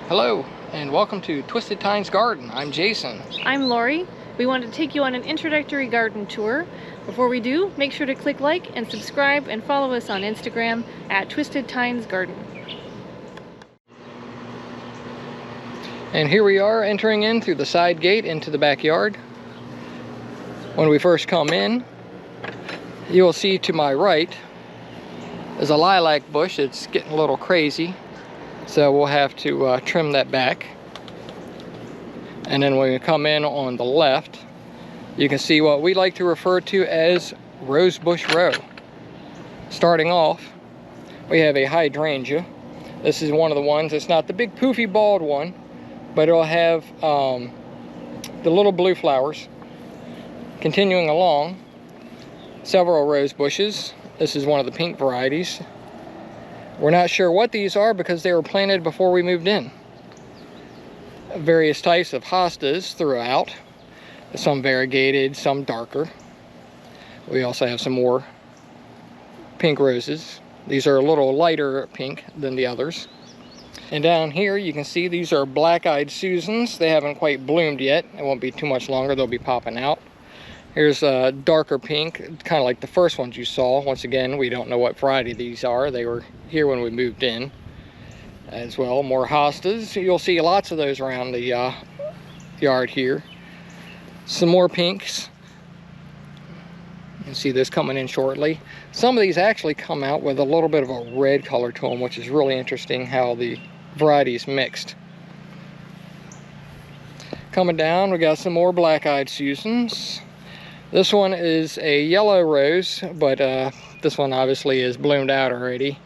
Hello, and welcome to Twisted Tines Garden. I'm Jason. I'm Laurie. We want to take you on an introductory garden tour. Before we do, make sure to click like and subscribe and follow us on Instagram at Twisted Tines Garden. And here we are entering in through the side gate into the backyard. When we first come in, you will see to my right is a lilac bush. It's getting a little crazy, so we'll have to trim that back. And then when we come in on the left, you can see what we like to refer to as rosebush row. Starting off, we have a hydrangea. This is one of the ones. It's not the big poofy bald one, but it'll have the little blue flowers. Continuing along, several rose bushes. This is one of the pink varieties. We're not sure what these are because they were planted before we moved in. Various types of hostas throughout. Some variegated, some darker. We also have some more pink roses. These are a little lighter pink than the others. And down here you can see these are black-eyed Susans. They haven't quite bloomed yet. It won't be too much longer. They'll be popping out. Here's a darker pink, kind of like the first ones you saw. Once again, we don't know what variety these are. They were here when we moved in. As well, more hostas. You'll see lots of those around the yard here. Some more pinks. You can see this coming in shortly. Some of these actually come out with a little bit of a red color to them, which is really interesting how the varieties mixed. Coming down, we got some more black-eyed Susans. This one is a yellow rose, but this one obviously is bloomed out already.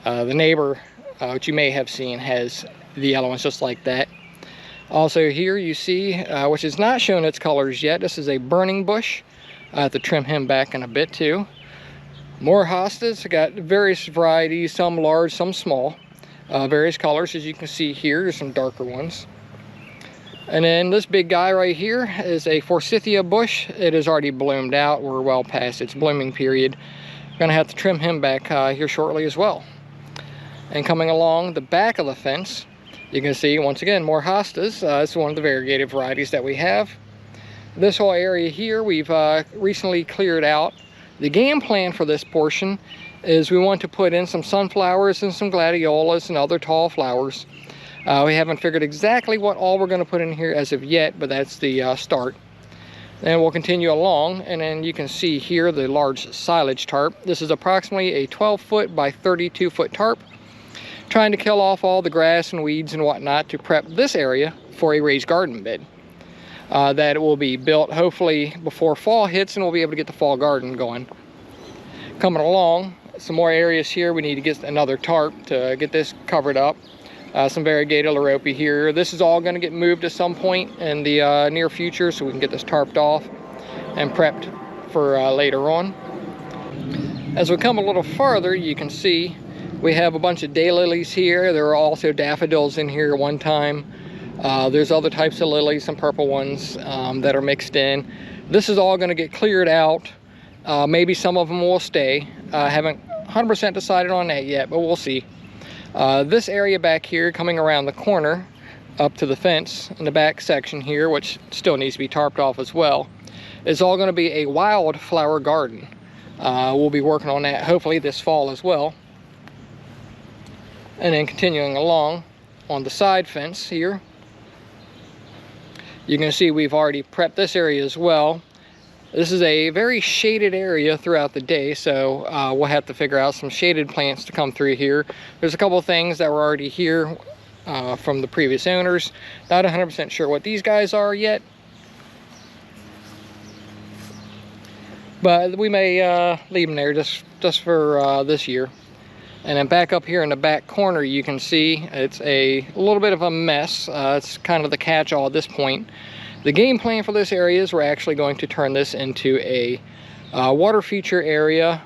The neighbor, which you may have seen, has the yellow ones just like that. Also here you see, which is not shown its colors yet, this is a burning bush. I have to trim him back in a bit too. More hostas. I got various varieties, some large, some small. Various colors, as you can see here. There's some darker ones. And then this big guy right here is a forsythia bush. It is already bloomed out. We're well past its blooming period. I'm gonna have to trim him back here shortly as well. And coming along the back of the fence, you can see once again more hostas. It's one of the variegated varieties that we have. This whole area here we've recently cleared out. The game plan for this portion is we want to put in some sunflowers and some gladiolas and other tall flowers. We haven't figured exactly what all we're going to put in here as of yet, but that's the start. Then we'll continue along, and then you can see here the large silage tarp. This is approximately a 12-foot by 32-foot tarp, trying to kill off all the grass and weeds and whatnot to prep this area for a raised garden bed. That will be built hopefully before fall hits, and we'll be able to get the fall garden going. Coming along, some more areas here. We need to get another tarp to get this covered up. Some variegated lorope here. This is all going to get moved at some point in the near future, so we can get this tarped off and prepped for later on. As we come a little farther, you can see we have a bunch of daylilies here. There are also daffodils in here at one time. There's other types of lilies, some purple ones that are mixed in. This is all going to get cleared out. Maybe some of them will stay. I haven't 100% decided on that yet, but we'll see. This area back here, coming around the corner up to the fence in the back section here, which still needs to be tarped off as well, is all going to be a wildflower garden. We'll be working on that hopefully this fall as well. And then continuing along on the side fence here, you can see we've already prepped this area as well. This is a very shaded area throughout the day, so we'll have to figure out some shaded plants to come through here. There's a couple of things that were already here from the previous owners. Not 100% sure what these guys are yet, but we may leave them there just for this year. And then back up here in the back corner, you can see it's a little bit of a mess. It's kind of the catch-all at this point. The game plan for this area is we're actually going to turn this into a water feature area.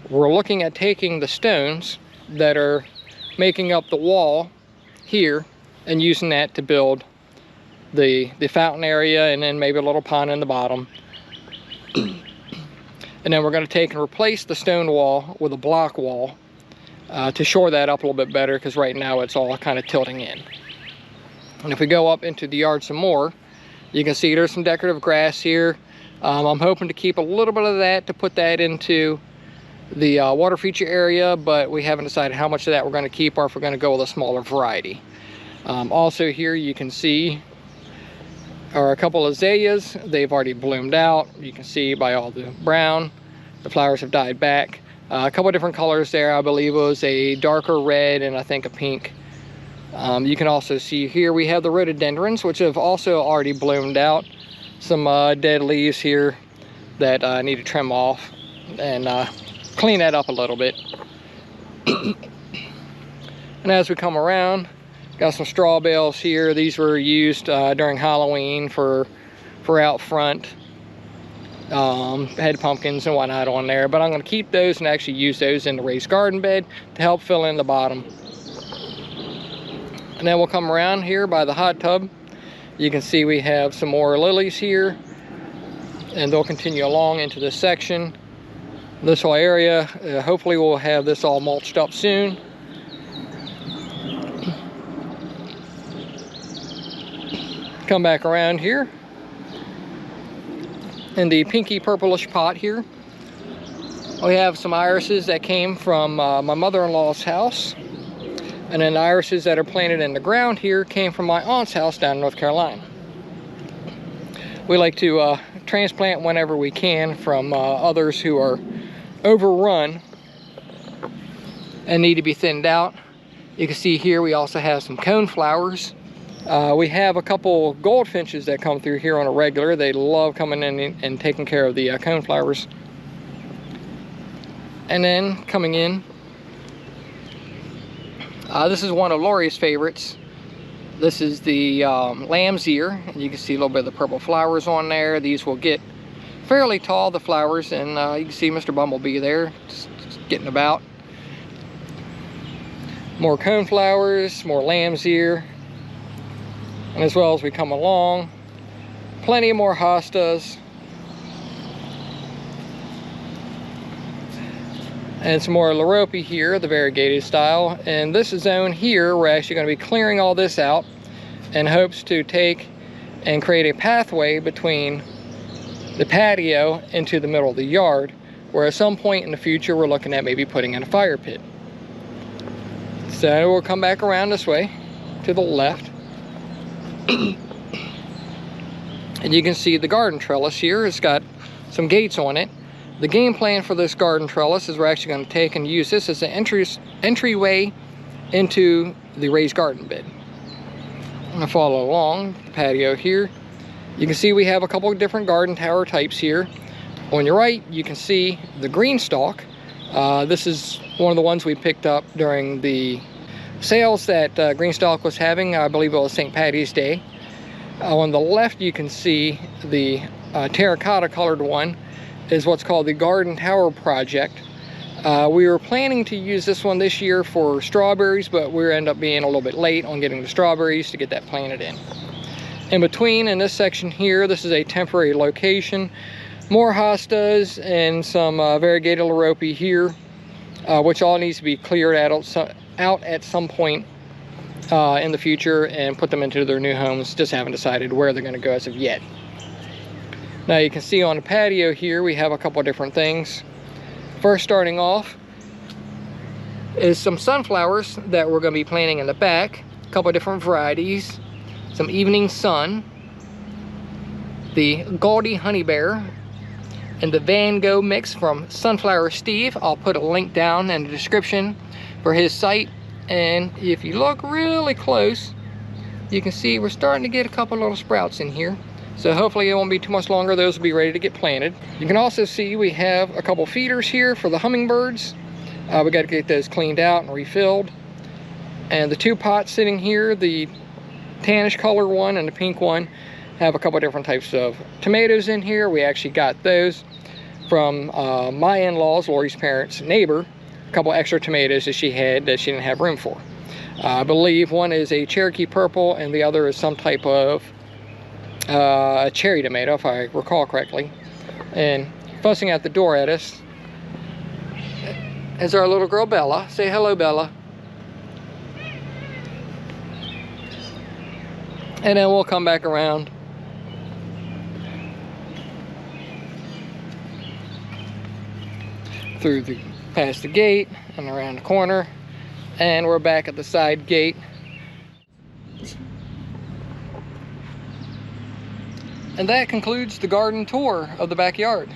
We're looking at taking the stones that are making up the wall here and using that to build the fountain area, and then maybe a little pond in the bottom. And then we're going to take and replace the stone wall with a block wall to shore that up a little bit better, because right now it's all kind of tilting in. And if we go up into the yard some more, you can see there's some decorative grass here. I'm hoping to keep a little bit of that to put that into the water feature area, but we haven't decided how much of that we're going to keep or if we're going to go with a smaller variety. Also here you can see are a couple of azaleas. They've already bloomed out. You can see by all the brown, the flowers have died back. A couple of different colors there. I believe it was a darker red and I think a pink. You can also see here we have the rhododendrons, which have also already bloomed out. Some dead leaves here that I need to trim off and clean that up a little bit. And as we come around, got some straw bales here. These were used during Halloween for out front. Had pumpkins and whatnot on there, but I'm going to keep those and actually use those in the raised garden bed to help fill in the bottom. And then we'll come around here by the hot tub. You can see we have some more lilies here, and they'll continue along into this section. This whole area, hopefully we'll have this all mulched up soon. Come back around here in the pinky purplish pot here. We have some irises that came from my mother-in-law's house, and then the irises that are planted in the ground here came from my aunt's house down in North Carolina. We like to transplant whenever we can from others who are overrun and need to be thinned out. You can see here we also have some cone flowers. We have a couple goldfinches that come through here on a regular. They love coming in and taking care of the coneflowers. And then coming in, this is one of Laurie's favorites. This is the lamb's ear. You can see a little bit of the purple flowers on there. These will get fairly tall, the flowers, and you can see Mr. Bumblebee there just getting about. More coneflowers, more lamb's ear. And as well as we come along, plenty more hostas. And some more lorope here, the variegated style. And this zone here, we're actually going to be clearing all this out in hopes to take and create a pathway between the patio into the middle of the yard, where at some point in the future we're looking at maybe putting in a fire pit. So we'll come back around this way to the left. And you can see the garden trellis here. It's got some gates on it. The game plan for this garden trellis is we're actually going to take and use this as an entryway into the raised garden bed. I'm going to follow along the patio here. You can see we have a couple of different garden tower types here. On your right, you can see the green stalk. This is one of the ones we picked up during the sales that Greenstalk was having. I believe it was St. Patty's Day. On the left, you can see the terracotta colored one is what's called the Garden Tower Project. We were planning to use this one this year for strawberries, but we end up being a little bit late on getting the strawberries to get that planted in. In between, in this section here, this is a temporary location. More hostas and some variegated lorope here, which all needs to be cleared out at some point in the future and put them into their new homes. Just haven't decided where they're going to go as of yet. Now you can see on the patio here we have a couple of different things. First, starting off is some sunflowers that we're going to be planting in the back. A couple of different varieties. Some Evening Sun, the Gaudy Honey Bear, and the Van Gogh mix from Sunflower Steve. I'll put a link down in the description for his site. And if you look really close, you can see we're starting to get a couple little sprouts in here. So hopefully it won't be too much longer. Those will be ready to get planted. You can also see we have a couple feeders here for the hummingbirds. We got to get those cleaned out and refilled. And the two pots sitting here, the tannish color one and the pink one, have a couple different types of tomatoes in here. We actually got those from my in-laws, Laurie's parents' neighbor. A couple extra tomatoes that she had that she didn't have room for. I believe one is a Cherokee purple and the other is some type of cherry tomato, if I recall correctly. And fussing out the door at us is our little girl Bella. Say hello, Bella. And then we'll come back around past the gate and around the corner, and we're back at the side gate. And that concludes the garden tour of the backyard.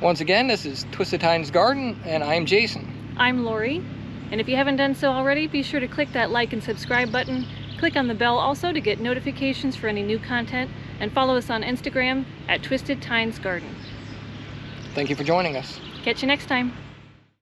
Once again, this is Twisted Tines Garden, and I'm Jason. I'm Laurie, and if you haven't done so already, be sure to click that like and subscribe button. Click on the bell also to get notifications for any new content, and follow us on Instagram at Twisted Tines Garden. Thank you for joining us. Catch you next time.